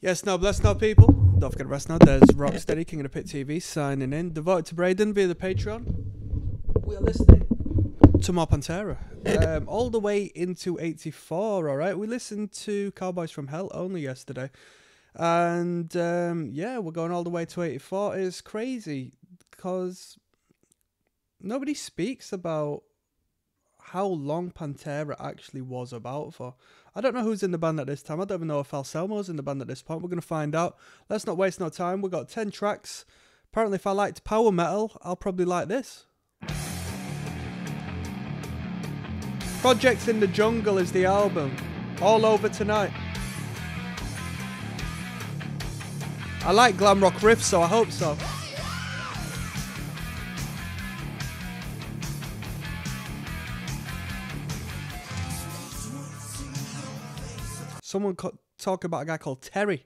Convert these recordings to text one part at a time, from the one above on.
Yes, no, bless no people. Don't forget to rest now. There's Rocksteady, King of the Pit TV, signing in. Devoted to Braden via the Patreon. We are listening to more Pantera. All the way into 84, alright? We listened to Cowboys from Hell only yesterday. And yeah, we're going all the way to 84. It's crazy because nobody speaks about how long Pantera actually was about for. I don't know who's in the band at this time. I don't even know if Anselmo's in the band at this point. We're going to find out. Let's not waste no time. We've got 10 tracks. Apparently, if I liked power metal, I'll probably like this. Projects in the Jungle is the album. All over tonight. I like glam rock riffs, so I hope so. Someone talk about a guy called Terry.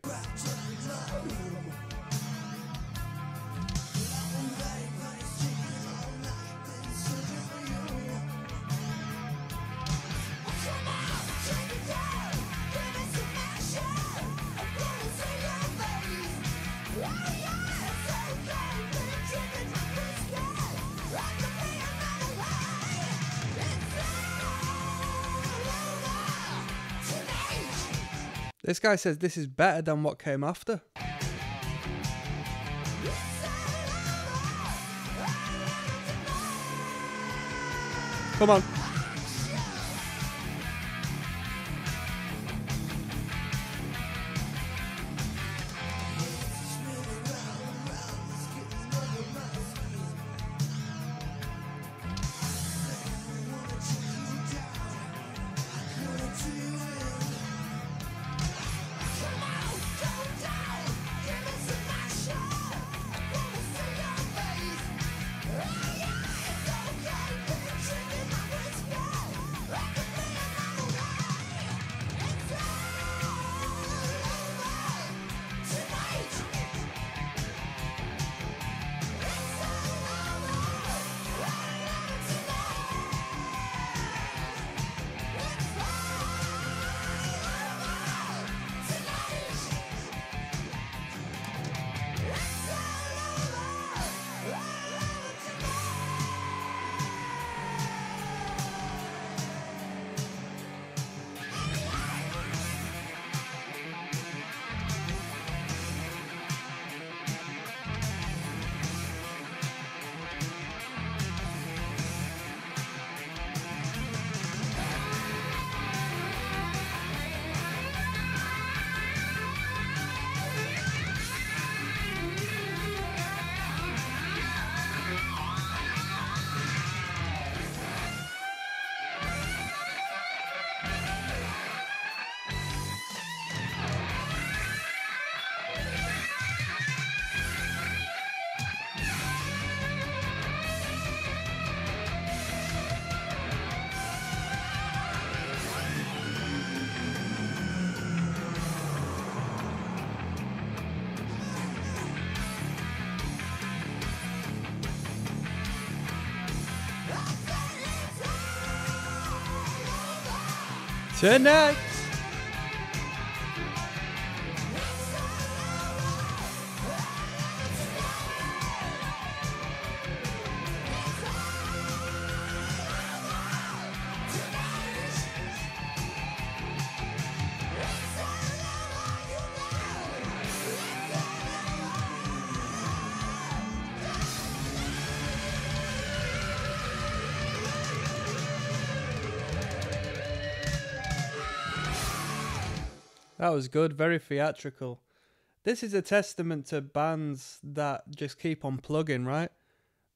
This guy says this is better than what came after. Come on. Tonight. That was good, very theatrical. This is a testament to bands that just keep on plugging, right?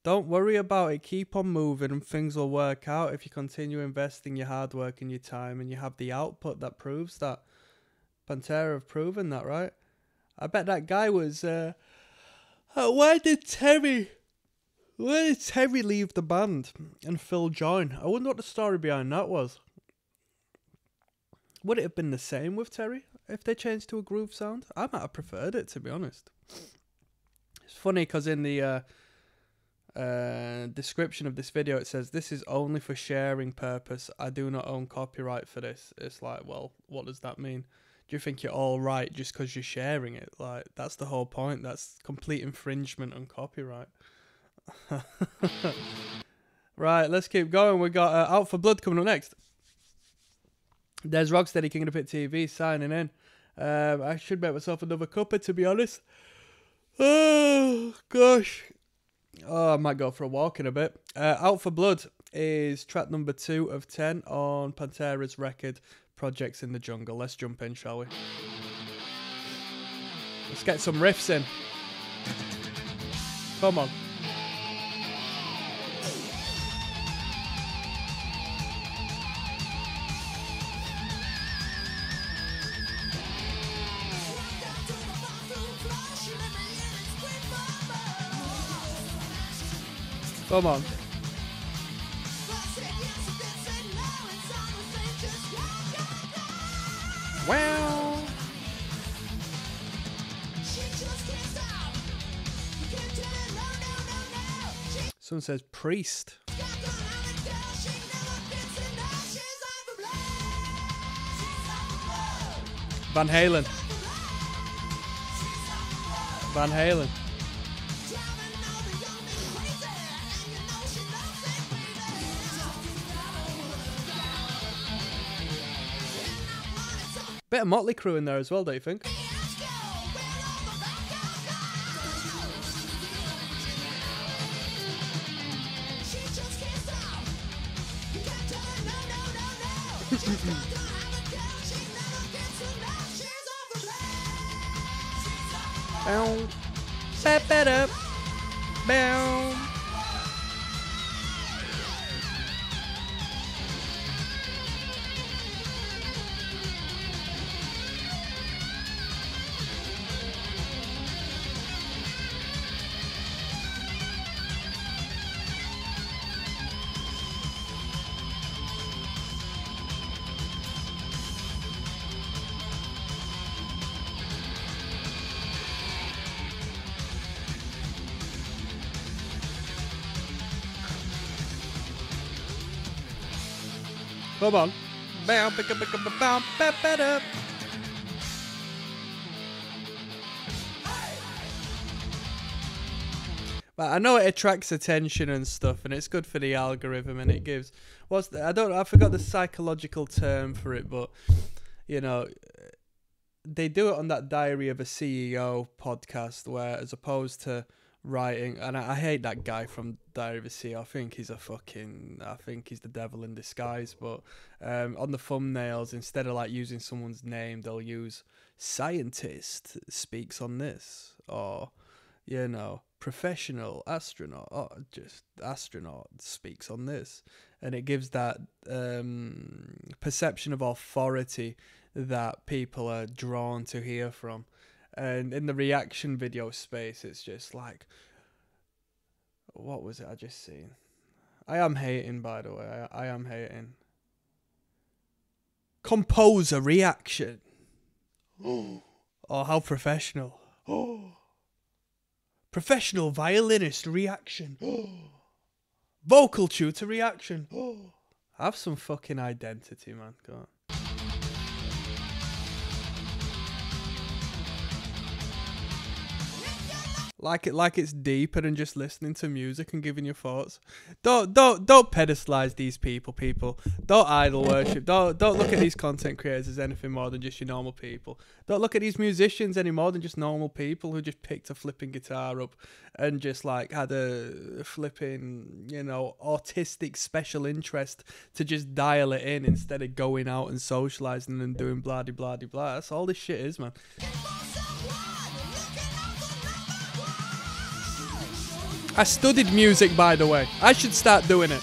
Don't worry about it, keep on moving and things will work out if you continue investing your hard work and your time and you have the output that proves that. Pantera have proven that, right? I bet that guy was... Where did Terry leave the band and Phil join? I wonder what the story behind that was. Would it have been the same with Terry if they changed to a groove sound? I might have preferred it, to be honest. It's funny because in the description of this video it says, "This is only for sharing purpose. I do not own copyright for this." It's like, well, what does that mean? do you think you're all right just because you're sharing it? Like, that's the whole point. That's complete infringement on copyright. Right, let's keep going. We got Out for Blood coming up next. There's Rocksteady, King of the Pit TV, signing in. I should make myself another cuppa, to be honest. Oh, gosh. Oh, I might go for a walk in a bit. Out for Blood is track number 2 of 10 on Pantera's record, Projects in the Jungle. Let's jump in, shall we? Let's get some riffs in. Come on. Come on. Well. Someone says priest. Van Halen. Van Halen. Bit of Motley Crue in there as well, don't you think? Bow. Ba-ba-da. Bow. Come on. Bow, pick up, bow, ba-ba-da. But I know it attracts attention and stuff, and it's good for the algorithm, and it gives I forgot the psychological term for it, but you know, they do it on that Diary of a CEO podcast, where as opposed to writing, and I hate that guy from Diary of a CEO. I think he's the devil in disguise. But on the thumbnails, instead of like using someone's name, they'll use scientist speaks on this, or you know, professional astronaut, or just astronaut speaks on this, and it gives that perception of authority that people are drawn to hear from. And in the reaction video space, it's just like, what was it I just seen? I am hating, by the way. I am hating. Composer reaction. Oh, how professional. Oh. Professional violinist reaction. Oh. Vocal tutor reaction. Oh. Have some fucking identity, man. Go on. Like it's deeper than just listening to music and giving your thoughts. Don't pedestalize these people. Don't idol worship. Don't look at these content creators as anything more than just your normal people. Don't look at these musicians any more than just normal people who just picked a flipping guitar up and just like had a flipping, you know, autistic special interest to just dial it in instead of going out and socializing and doing blah de blah de blah. That's all this shit is, man. I studied music, by the way. I should start doing it.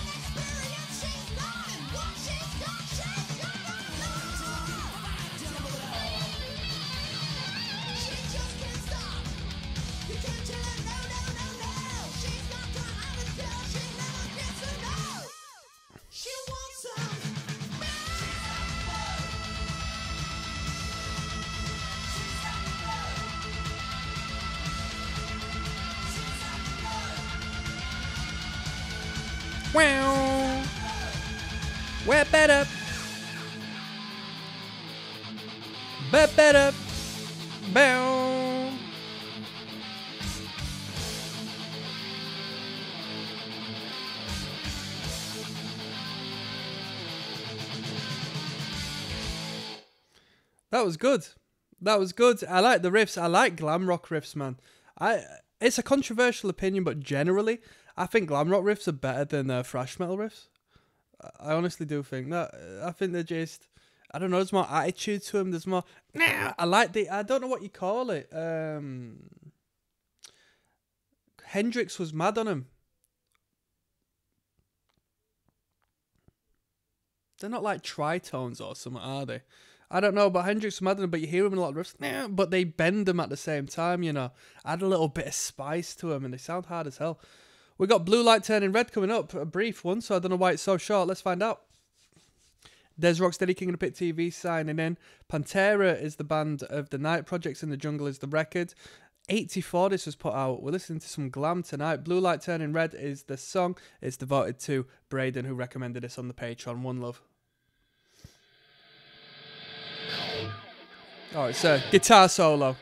Wow. Whip it up. Better. Bow. That was good. That was good. I like the riffs. I like glam rock riffs, man. It's a controversial opinion, but generally, I think glam rock riffs are better than thrash metal riffs. I honestly do think that. I think they're just, I don't know, there's more attitude to them. There's more, I like I don't know what you call it. Hendrix was mad on him. They're not like tritones or something, are they? I don't know, but Hendrix was mad on him, but you hear him in a lot of riffs, but they bend them at the same time, you know. Add a little bit of spice to them, and they sound hard as hell. We got Blue Light Turning Red coming up, a brief one, so I don't know why it's so short. Let's find out. Des Rocksteady, King of the Pit TV signing in. Pantera is the band of the night. Projects in the Jungle is the record. 84 this was put out. We're listening to some glam tonight. Blue Light Turning Red is the song. It's devoted to Braden, who recommended this on the Patreon. One love. Oh, it's a guitar solo.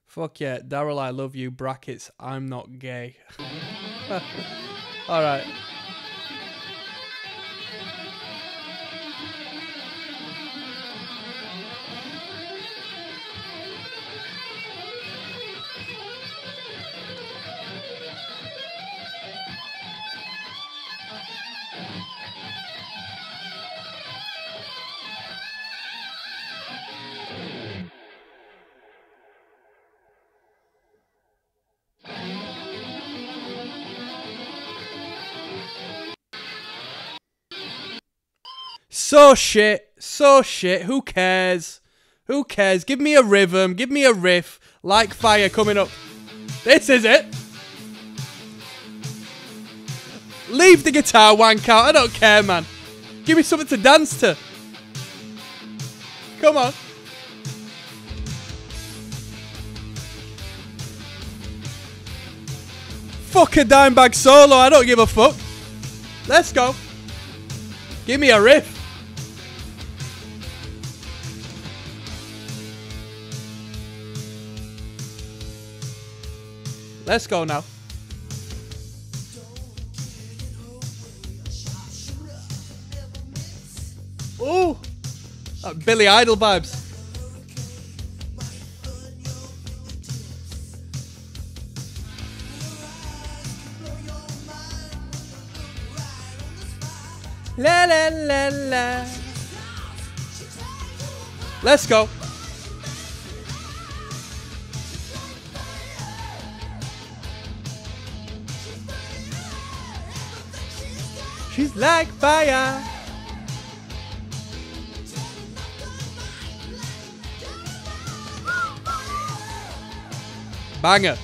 Fuck yeah, Daryl, I love you, brackets, I'm not gay. Alright. So shit, who cares? Who cares? Give me a rhythm, give me a riff, like fire coming up. This is it. Leave the guitar wank out, I don't care, man. Give me something to dance to. Come on. Fuck a Dimebag solo, I don't give a fuck. Let's go. Give me a riff. Let's go now. Ooh, Billy Idol vibes. La la la la. Let's go. She's like fire. Banger.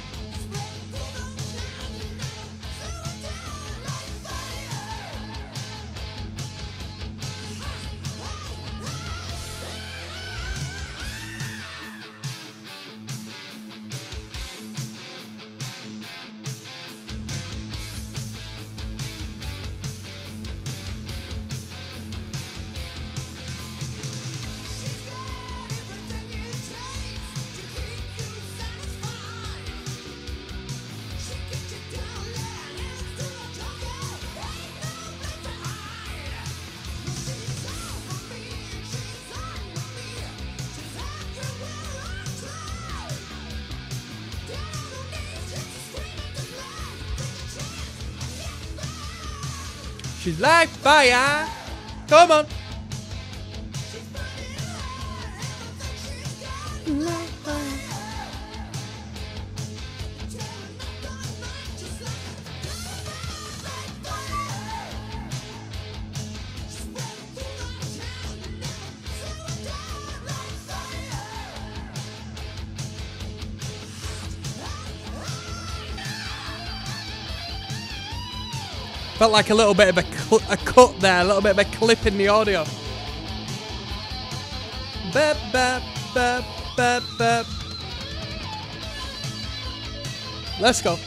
She's like fire. Come on. Like fire. Felt like a little bit of a cut there, a little bit of a clip in the audio. Bap, bap, bap, bap, bap. Let's go.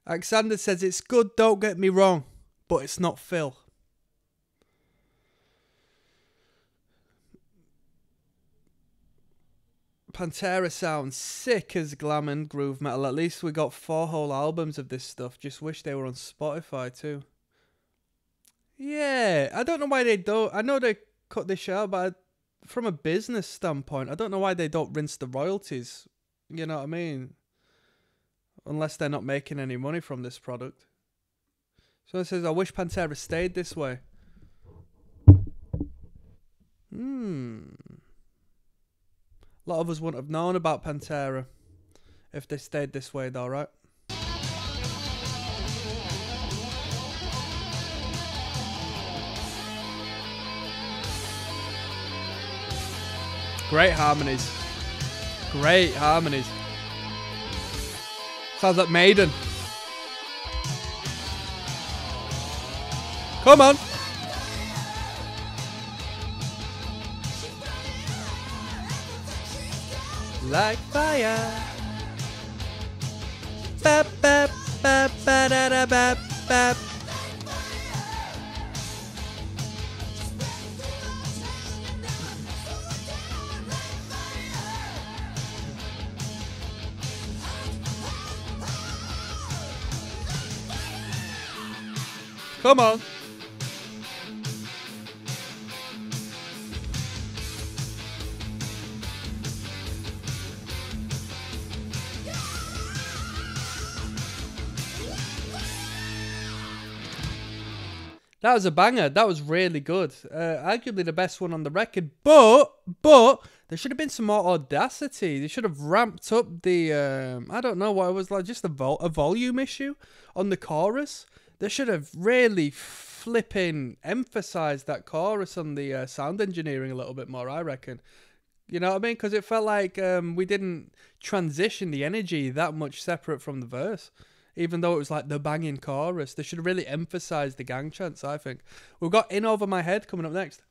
Alexander says it's good, don't get me wrong, but it's not Phil. Pantera sounds sick as glam and groove metal. At least we got 4 whole albums of this stuff. Just wish they were on Spotify too. Yeah, I don't know why they don't. I know they cut this out, but from a business standpoint, I don't know why they don't rinse the royalties. You know what I mean? Unless they're not making any money from this product. So it says, I wish Pantera stayed this way. A lot of us wouldn't have known about Pantera if they stayed this way though, right? Great harmonies. Great harmonies. Sounds like Maiden. Come on. Like fire. Bap, bap, bap, ba, da, da, bap, bap. Come on. That was a banger. That was really good. Arguably the best one on the record. But there should have been some more audacity. They should have ramped up the I don't know what it was like. Just a volume issue on the chorus. They should have really flipping emphasized that chorus on the sound engineering a little bit more, I reckon. You know what I mean? Because it felt like we didn't transition the energy that much separate from the verse. Even though it was like the banging chorus. They should have really emphasized the gang chants, I think. We've got In Over My Head coming up next.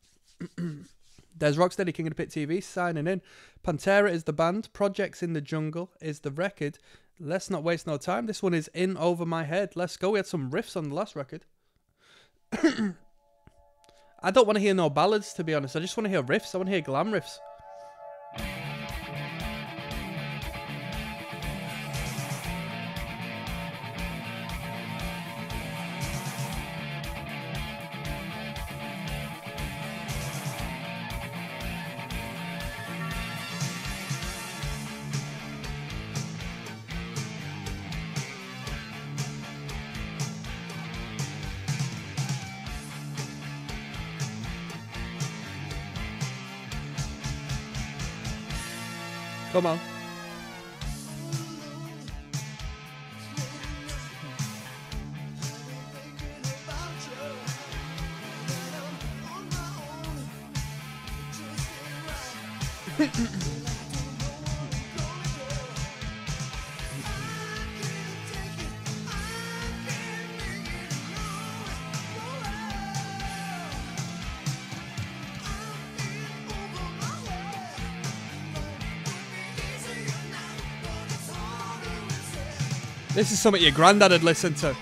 There's Rocksteady, King of the Pit TV, signing in. Pantera is the band. Projects in the Jungle is the record. Let's not waste no time. This one is In Over My Head. Let's go. We had some riffs on the last record. I don't want to hear no ballads, to be honest. I just want to hear riffs. I want to hear glam riffs. Come on. This is something your granddad had listened to.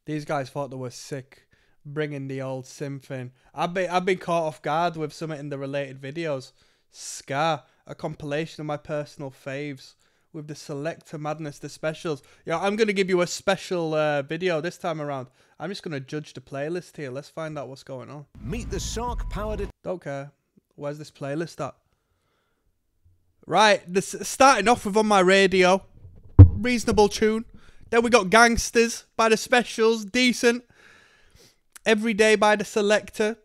These guys thought they were sick, bringing the old synth in. I've been caught off guard with something in the related videos. Scar, a compilation of my personal faves with the Selector Madness, the specials. Yeah, I'm going to give you a special video this time around. I'm just going to judge the playlist here. Let's find out what's going on. Meet the Shark Powered... Don't care. Where's this playlist at? Right, this starting off with On My Radio. Reasonable tune. Then we got Gangsters by the Specials, decent. Every Day by the Selector.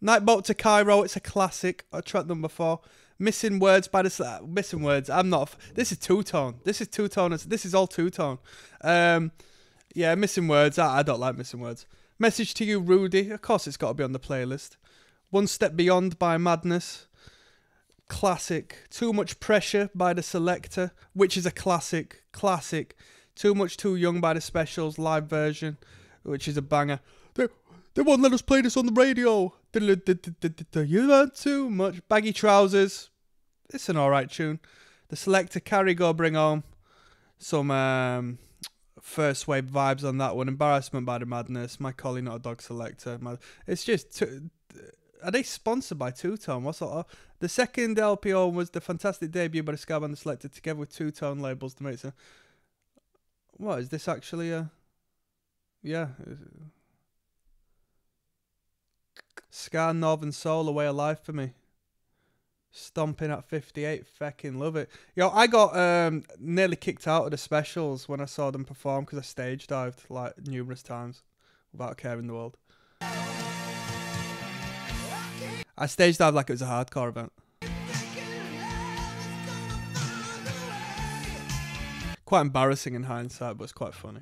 Nightboat to Cairo, it's a classic. Track number 4. Missing Words by the Missing Words. I'm not. This is two-tone. This is two-tone. This is all two-tone. Yeah, Missing Words. I don't like Missing Words. Message to You, Rudy. Of course, it's got to be on the playlist. One Step Beyond by Madness. Classic. Too Much Pressure by the Selector, which is a classic. Classic. Too Much Too Young by the Specials, live version, which is a banger. They won't let us play this on the radio. You want too much. Baggy Trousers. It's an alright tune. The Selector, Carry Go Bring Home. Some first wave vibes on that one. Embarrassment by the Madness. My Collie Not a Dog Selector. It's just... Are they sponsored by Two Tone? What's that? The second LPO was the fantastic debut by the Ska Band The Selector together with Two Tone labels to make it. What is this actually? Yeah. Ska Northern Soul, A Way of Life for me. Stomping at 58, fucking love it. Yo, I got nearly kicked out of the Specials when I saw them perform because I stage dived like numerous times without a care in the world. I stage dived like it was a hardcore event. Quite embarrassing in hindsight, but it's quite funny.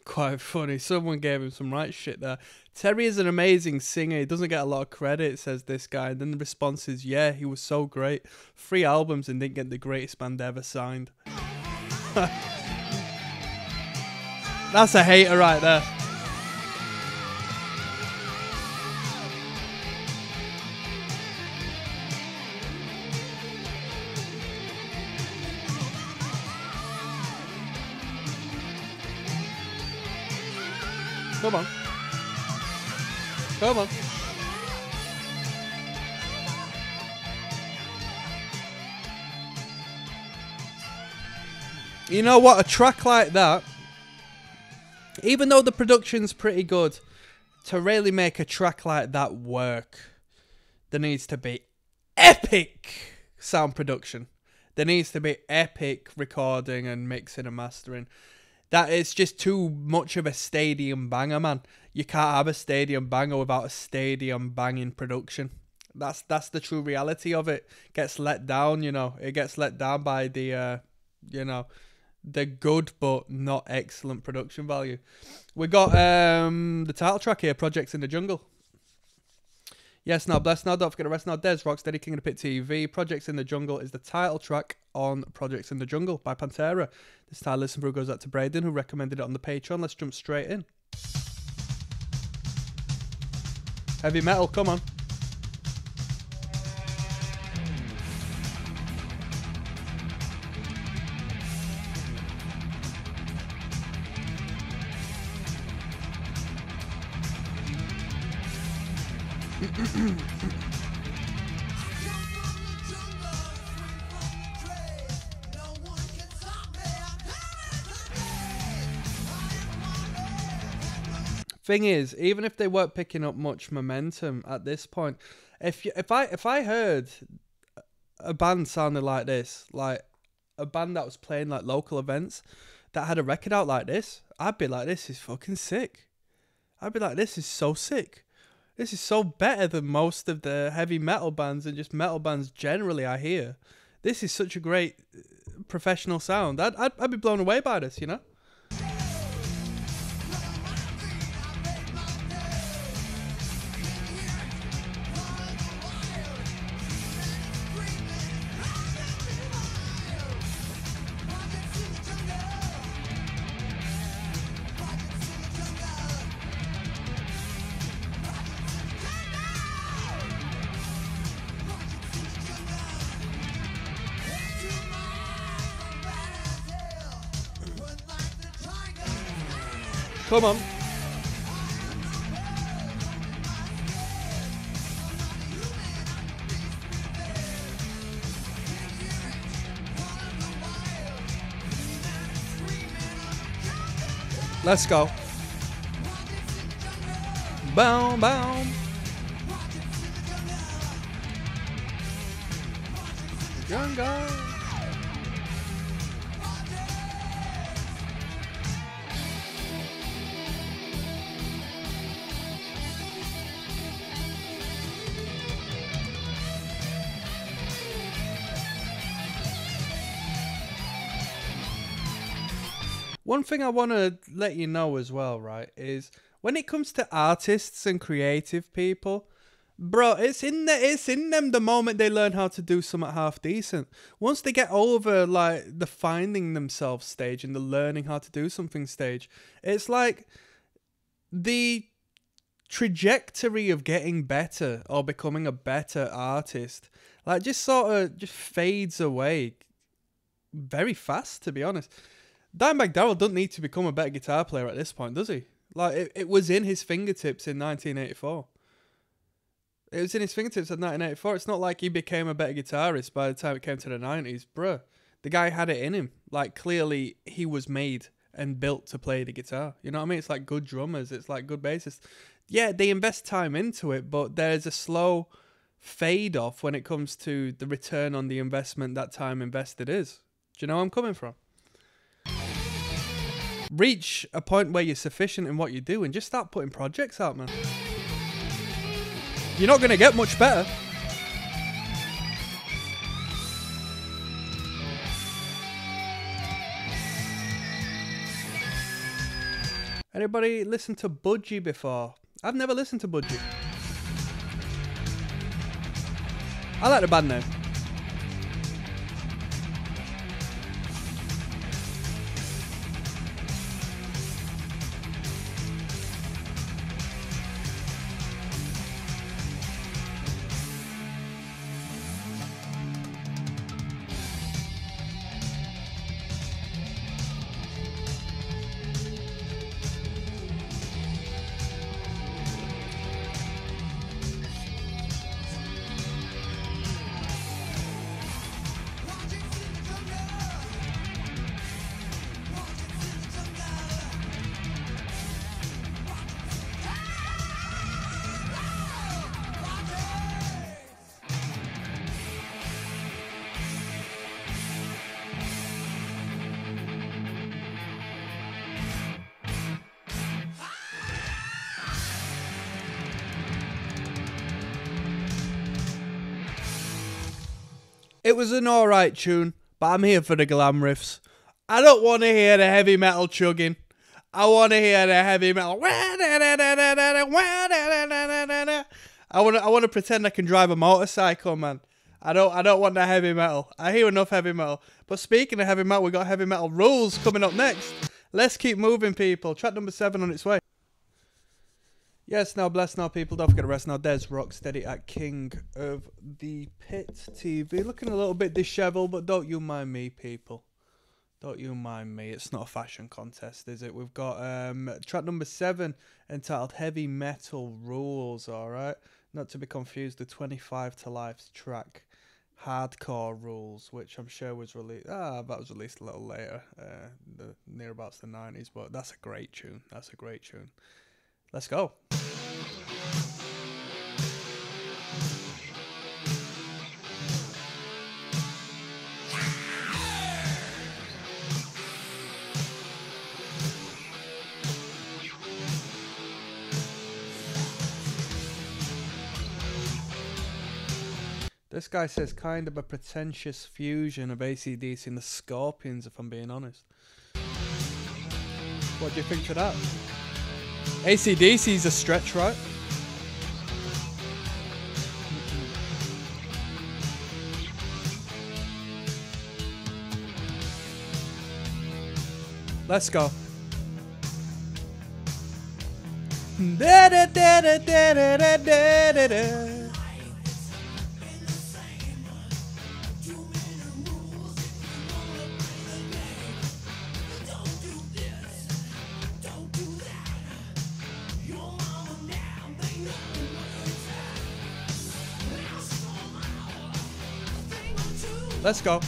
Quite funny. Someone gave him some right shit there. Terry is an amazing singer. He doesn't get a lot of credit, says this guy. And then the response is, yeah, he was so great. 3 albums and didn't get the greatest band ever signed. That's a hater right there. Come on. Come on. You know what? A track like that, even though the production's pretty good, to really make a track like that work, there needs to be epic sound production. There needs to be epic recording and mixing and mastering. That is just too much of a stadium banger, man. You can't have a stadium banger without a stadium banging production. That's the true reality of it. Gets let down, you know. It gets let down by the, you know, the good but not excellent production value. We got the title track here, Projects in the Jungle. Yes, Now, Bless Now, don't forget to Rest Now, Des, Rocksteady, King of the Pit TV. Projects in the Jungle is the title track on Projects in the Jungle by Pantera. This time, listen through goes out to Braden, who recommended it on the Patreon. Let's jump straight in. Heavy metal, come on. Thing is, even if they weren't picking up much momentum at this point, if I heard a band sounding like this, like a band that was playing like local events that had a record out like this, I'd be like, this is fucking sick. I'd be like, this is so sick. This is so better than most of the heavy metal bands and just metal bands generally I hear. This is such a great professional sound. I'd be blown away by this, you know? Come on. Let's go. Boom, boom. Jungle. One thing I want to let you know as well, right, is when it comes to artists and creative people, bro, it's in them the moment they learn how to do something half decent. Once they get over like the finding themselves stage and the learning how to do something stage, it's like the trajectory of getting better or becoming a better artist, like just sort of just fades away very fast, to be honest. Dimebag Darrell doesn't need to become a better guitar player at this point, does he? Like, it was in his fingertips in 1984. It was in his fingertips in 1984. It's not like he became a better guitarist by the time it came to the 90s. Bruh, the guy had it in him. Like, clearly, he was made and built to play the guitar. You know what I mean? It's like good drummers. It's like good bassists. Yeah, they invest time into it, but there's a slow fade off when it comes to the return on the investment that time invested is. Do you know where I'm coming from? Reach a point where you're sufficient in what you do and just start putting projects out, man. You're not going to get much better. Anybody listen to Budgie before? I've never listened to Budgie. I like the band name. It was an alright tune, but I'm here for the glam riffs. I don't want to hear the heavy metal chugging. I want to hear the heavy metal. I want to pretend I can drive a motorcycle, man. I don't want the heavy metal. I hear enough heavy metal. But speaking of heavy metal, we got Heavy Metal Rules coming up next. Let's keep moving, people. Track number 7 on its way. Yes, now bless now, people. Don't forget to rest now. There's Rocksteady at King of the Pit TV. Looking a little bit disheveled, but don't you mind me, people. Don't you mind me. It's not a fashion contest, is it? We've got track number 7 entitled Heavy Metal Rules, alright? Not to be confused with 25 to Life's track Hardcore Rules, which I'm sure was released. That was released a little later, near about the 90s, but that's a great tune. That's a great tune. Let's go. This guy says kind of a pretentious fusion of AC/DC and the Scorpions, if I'm being honest. What do you think of that? AC/DC's a stretch, right? Let's go. Da da da da da da da da da. Let's go.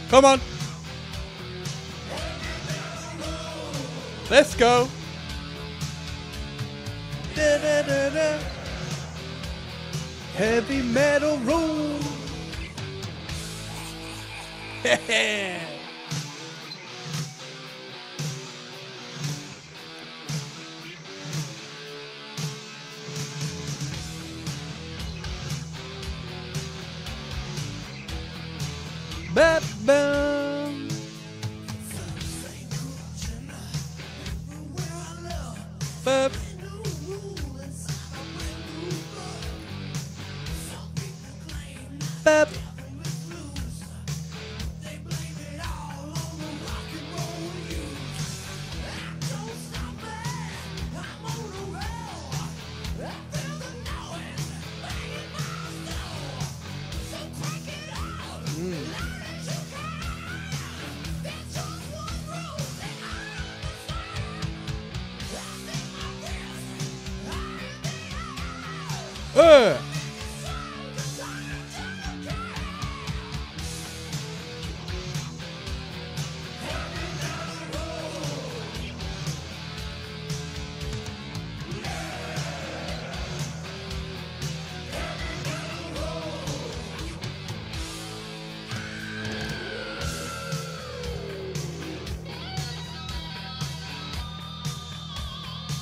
Come on. Let's go. Da, da, da, da. Heavy metal rule. Bap bam. Bap. Bap.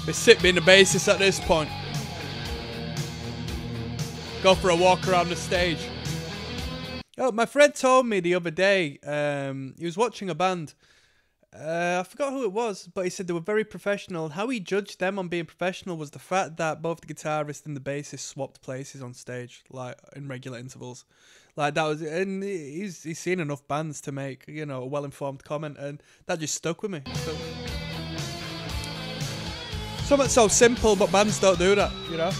Be sick being the bassist at this point. Go for a walk around the stage. Oh, my friend told me the other day, he was watching a band. I forgot who it was, but he said they were very professional. How he judged them on being professional was the fact that both the guitarist and the bassist swapped places on stage, like in regular intervals. Like that was, and he's seen enough bands to make, you know, a well-informed comment, and that just stuck with me. So, something so simple, but bands don't do that, you know.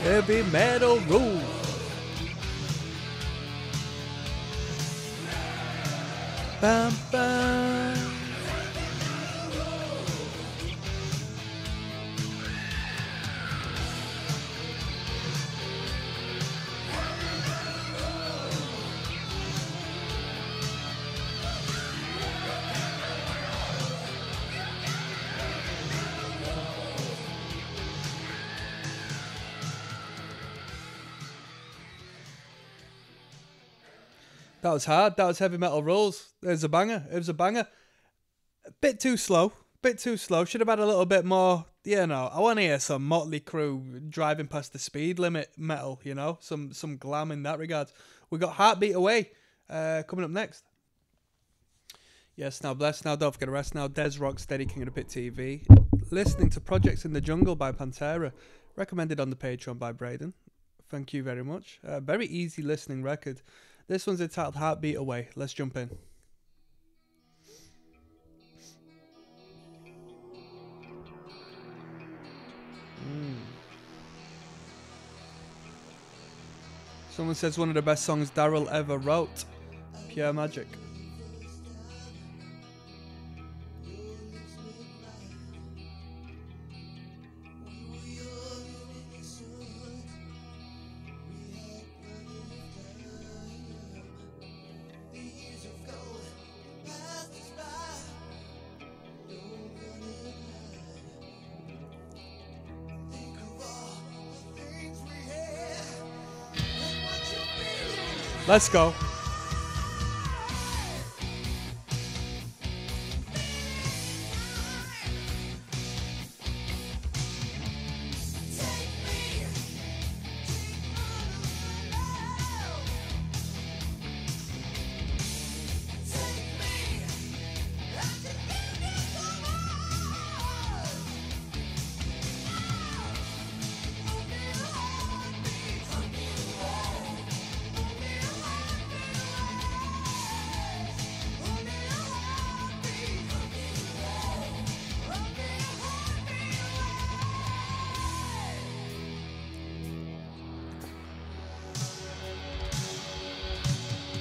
Heavy metal rule. Bam bam. That was hard. That was Heavy Metal Rules. It was a banger. It was a banger. A bit too slow. Bit too slow. Should have had a little bit more, you know. I want to hear some Motley Crue driving past the speed limit metal, you know. Some glam in that regard. We got Heartbeat Away coming up next. Yes, now bless. Now don't forget to rest. Now Des Rocksteady, King of the Pit TV. Listening to Projects in the Jungle by Pantera. Recommended on the Patreon by Braden. Thank you very much. Very easy listening record. This one's entitled Heartbeat Away. Let's jump in. Someone says one of the best songs Daryl ever wrote. Pure magic. Let's go.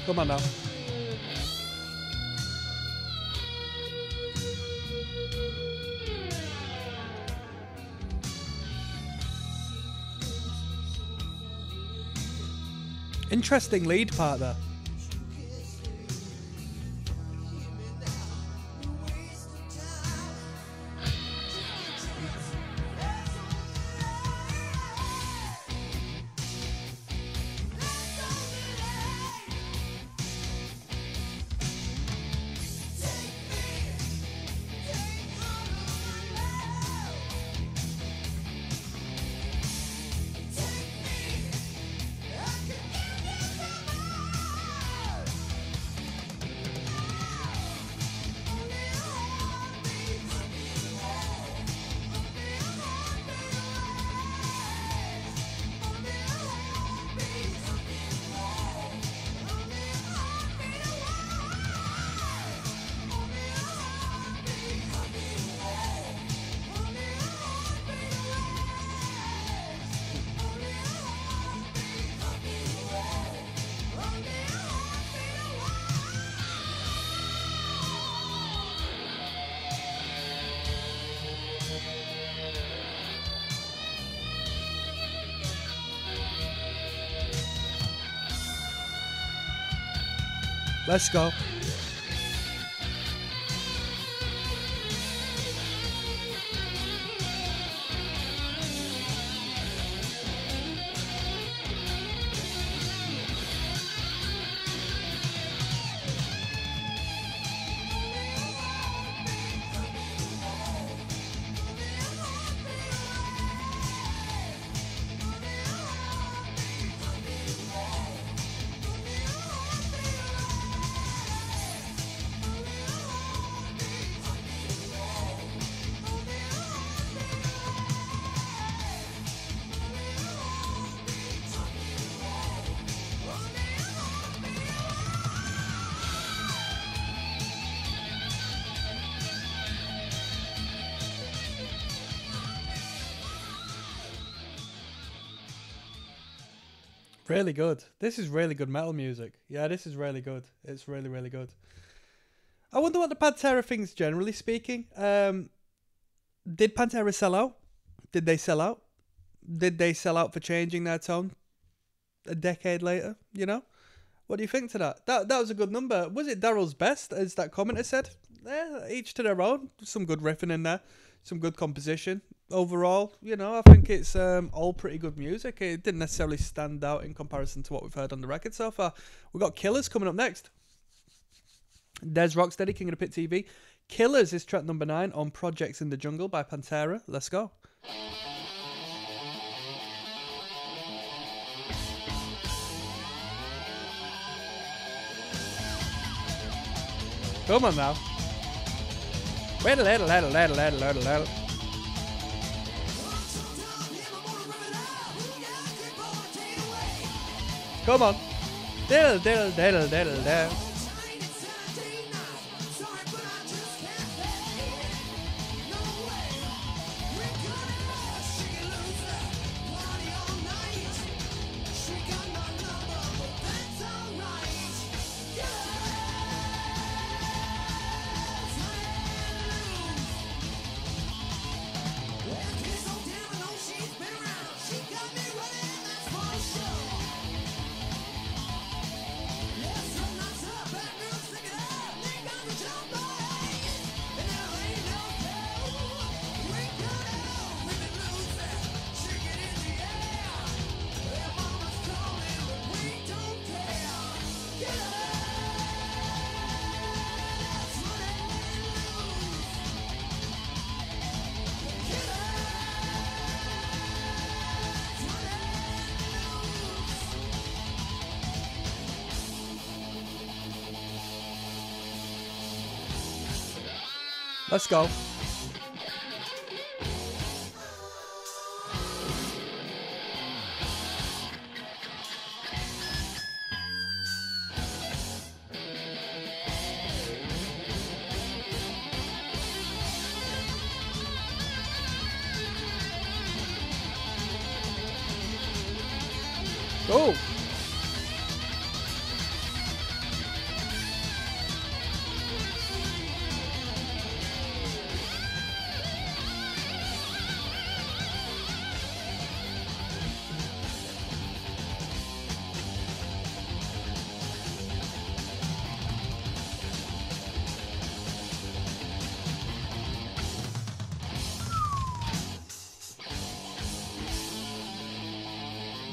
Come on now. Interesting lead part there. Let's go. Really good. This is really good metal music. Yeah, this is really good. It's really, really good. I wonder what the Pantera thinks, generally speaking. Did Pantera sell out? Did they sell out? Did they sell out for changing their tone a decade later? You know? What do you think to that? That was a good number. Was it Daryl's best, as that commenter said? Each to their own. Some good riffing in there. Some good composition. Overall, you know, I think it's all pretty good music. It didn't necessarily stand out in comparison to what we've heard on the record so far. We've got Killers coming up next. Des Rocksteady, King of the Pit TV. Killers is track number 9 on Projects in the Jungle by Pantera. Let's go. Come on now. Wait a little. Come on. Diddle. Let's go. Go.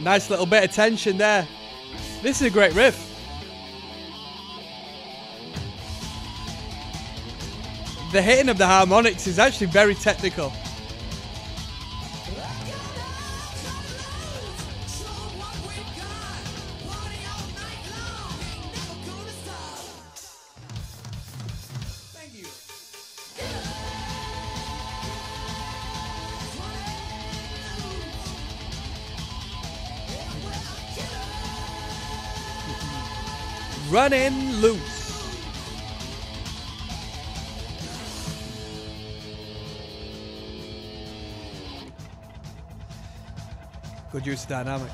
Nice little bit of tension there. This is a great riff. The hitting of the harmonics is actually very technical. Running loose. Good use of dynamic.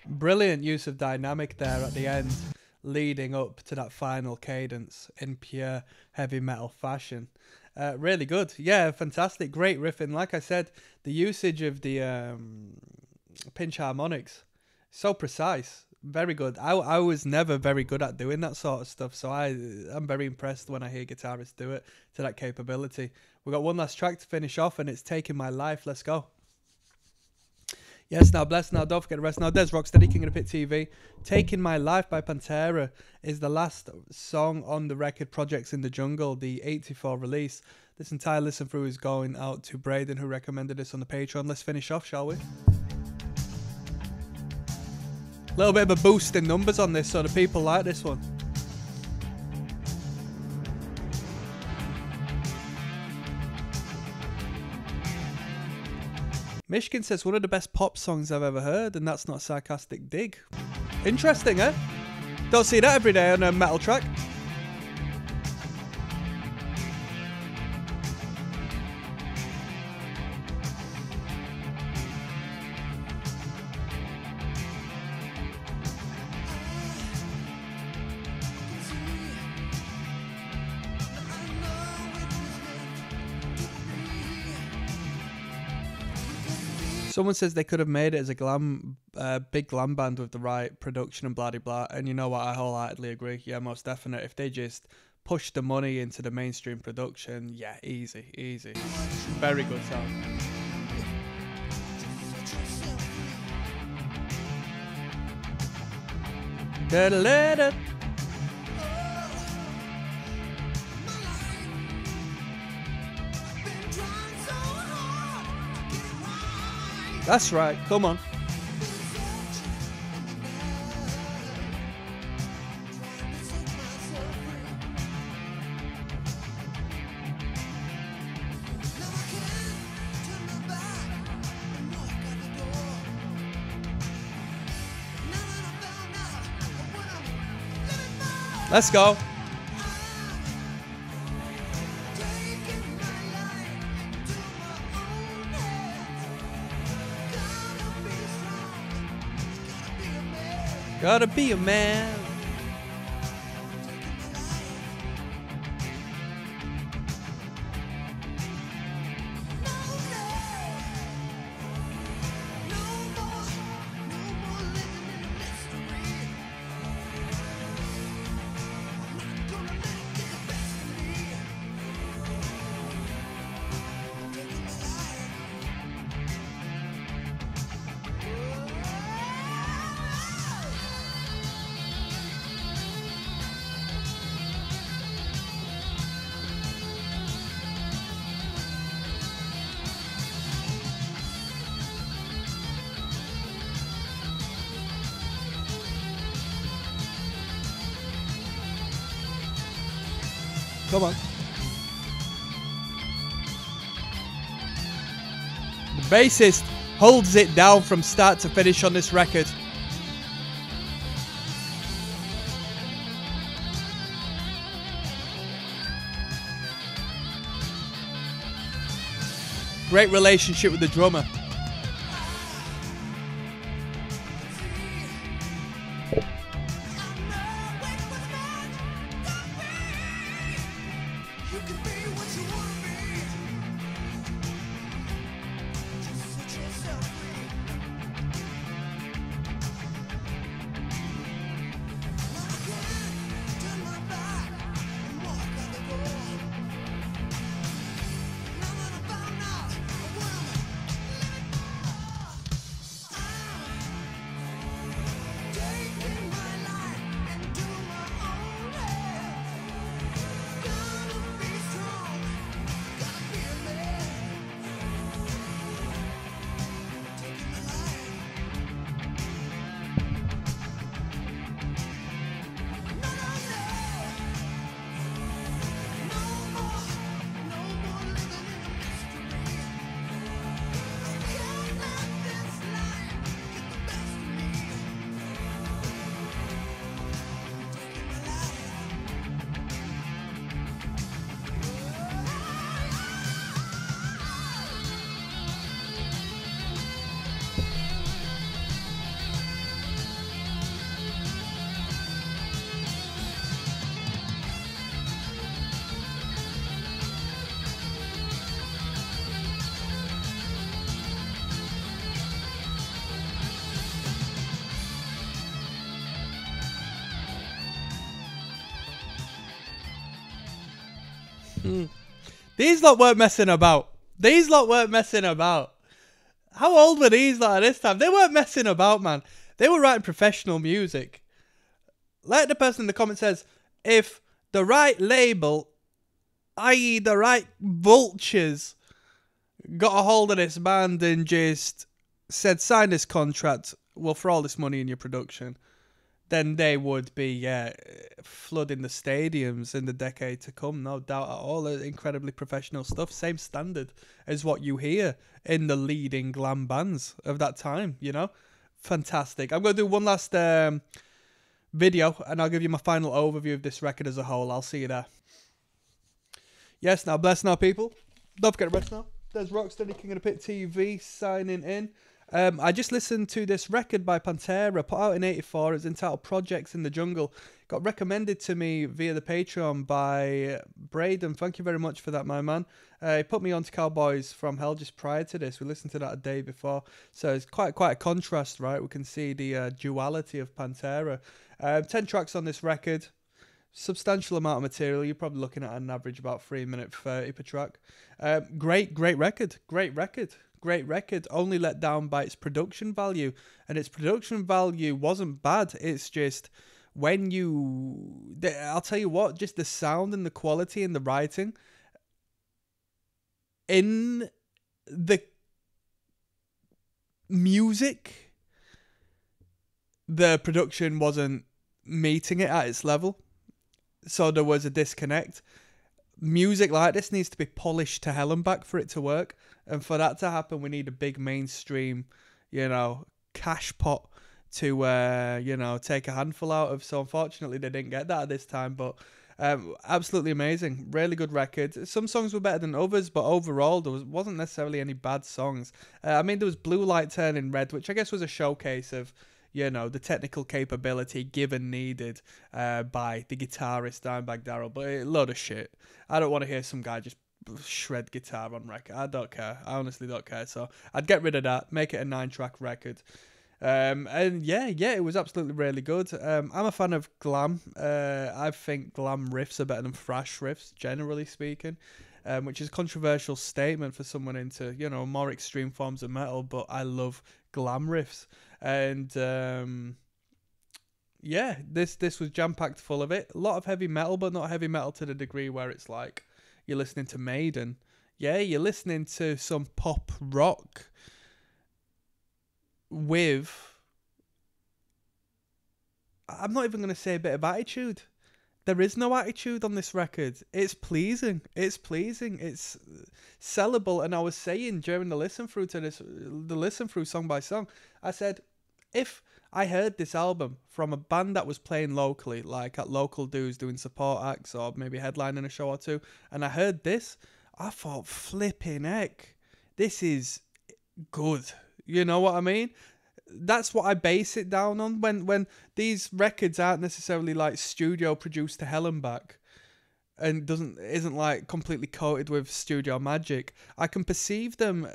Brilliant use of dynamic there at the end, leading up to that final cadence in pure heavy metal fashion. Really good. Yeah, fantastic. Great riffing. Like I said, the usage of the pinch harmonics, so precise. Very good. I was never very good at doing that sort of stuff, so I'm very impressed when I hear guitarists do it to that capability. We've got one last track to finish off, and it's Taking My Life. Let's go. Yes, now bless, now don't forget the rest. Now Des Rocksteady, King of the Pit TV. Taking My Life by Pantera is the last song on the record Projects in the Jungle, the 84 release. This entire listen through is going out to Braden, who recommended this on the Patreon. Let's finish off, shall we? A little bit of a boost in numbers on this, so the people like this one. Michigan says one of the best pop songs I've ever heard, and that's not a sarcastic dig. Interesting, eh? Don't see that every day on a metal track. Someone says they could have made it as a big glam band with the right production and blah, blah, blah. And you know what? I wholeheartedly agree. Yeah, most definite. If they just push the money into the mainstream production, yeah, easy, easy. Very good sound. Da-da-da-da. That's right, come on. Let's go. Gotta be a man. Come on. The bassist holds it down from start to finish on this record. Great relationship with the drummer. These lot weren't messing about. These lot weren't messing about. How old were these lot at this time? They weren't messing about, man. They were writing professional music. Like the person in the comment says, if the right label, i.e. the right vultures, got a hold of this band and just said, sign this contract, we'll throw all this money in your production, then they would be flooding the stadiums in the decade to come, no doubt at all. Incredibly professional stuff, same standard as what you hear in the leading glam bands of that time, you know? Fantastic. I'm going to do one last video, and I'll give you my final overview of this record as a whole. I'll see you there. Yes, now bless now, people. Don't forget to rest now. There's Rocksteady, King of the Pit TV, signing in. I just listened to this record by Pantera, put out in '84. It's entitled Projects in the Jungle. Got recommended to me via the Patreon by Braden. Thank you very much for that, my man. He put me on to Cowboys from Hell just prior to this. We listened to that a day before. So it's quite a contrast, right? We can see the duality of Pantera. 10 tracks on this record. Substantial amount of material. You're probably looking at an average about 3:30 per track. Great record. Great record, only let down by its production value. And its production value wasn't bad. It's just when I'll tell you what, just the sound and the quality and the writing in the music, the production wasn't meeting it at its level. So there was a disconnect. Music like this needs to be polished to hell and back for it to work. And for that to happen, we need a big mainstream, cash pot to, take a handful out of. So unfortunately, they didn't get that at this time. But absolutely amazing. Really good record. Some songs were better than others, but overall, there wasn't necessarily any bad songs. There was Blue Light Turning Red, which I guess was a showcase of, the technical capability given needed by the guitarist Dimebag Darrell. But a load of shit. I don't want to hear some guy just shred guitar on record. I don't care. I honestly don't care. So I'd get rid of that, make it a 9-track record. And yeah, it was absolutely really good. I'm a fan of glam. I think glam riffs are better than thrash riffs, generally speaking. Which is a controversial statement for someone into, more extreme forms of metal, but I love glam riffs. And this was jam-packed full of it. A lot of heavy metal, but not heavy metal to the degree where it's like you're listening to Maiden. Yeah, you're listening to some pop rock with, I'm not even going to say a bit of attitude. there is no attitude on this record. It's pleasing. It's pleasing. It's sellable. And I was saying during the listen through to this, the listen through song by song, I said, if I heard this album from a band that was playing locally, like at local dues doing support acts or maybe headlining a show or two, and I heard this, I thought, flipping heck, this is good. You know what I mean? That's what I base it down on. When these records aren't necessarily like studio produced to hell and back, and isn't like completely coated with studio magic, I can perceive them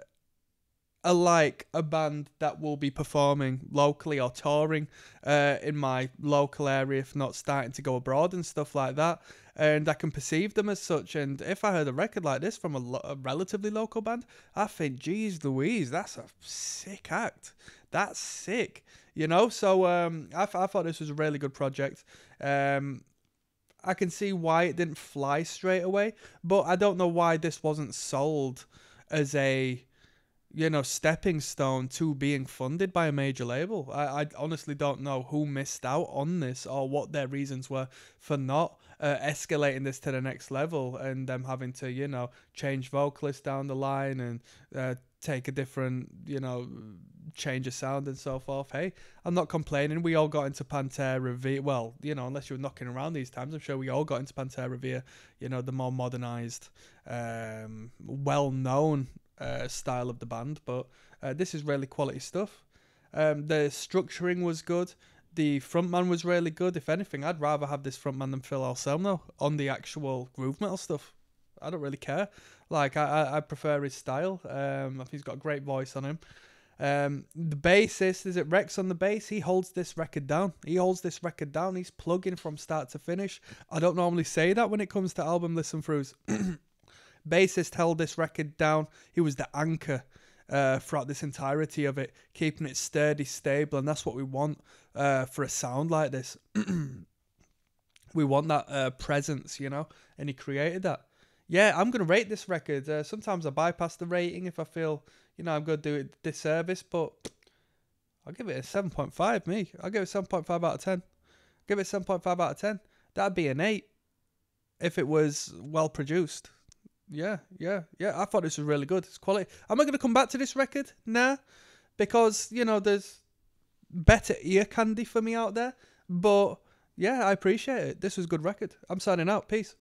like a band that will be performing locally or touring in my local area, if not starting to go abroad and stuff like that. And I can perceive them as such. And if I heard a record like this from a relatively local band, I think, geez Louise, that's a sick act. That's sick, you know? So I thought this was a really good project. I can see why it didn't fly straight away, but I don't know why this wasn't sold as a, you know, stepping stone to being funded by a major label. I honestly don't know who missed out on this or what their reasons were for not escalating this to the next level and them having to, you know, change vocalists down the line and take a different, you know, change of sound and so forth. Hey, I'm not complaining. We all got into Pantera via, well, you know, unless you were knocking around these times, I'm sure we all got into Pantera via, you know, the more modernized, well-known style of the band. But this is really quality stuff. The structuring was good. The frontman was really good. If anything, I'd rather have this frontman than Phil Anselmo on the actual groove metal stuff. I don't really care. Like, I prefer his style. He's got a great voice on him. The bassist, is it Rex on the bass? He holds this record down. He's plugging from start to finish. I don't normally say that when it comes to album listen throughs. Bassist held this record down. He was the anchor throughout this entirety of it, keeping it sturdy, stable, and that's what we want for a sound like this. We want that presence, you know, and he created that. Yeah, I'm going to rate this record. Sometimes I bypass the rating if I feel, you know, I'm going to do it disservice, but I'll give it a 7.5, me. I'll give it 7.5 out of 10. Give it 7.5 out of 10. That'd be an 8 if it was well produced. Yeah. I thought this was really good. It's quality. Am I going to come back to this record? Nah, because, you know, there's better ear candy for me out there. But, yeah, I appreciate it. This was a good record. I'm signing out. Peace.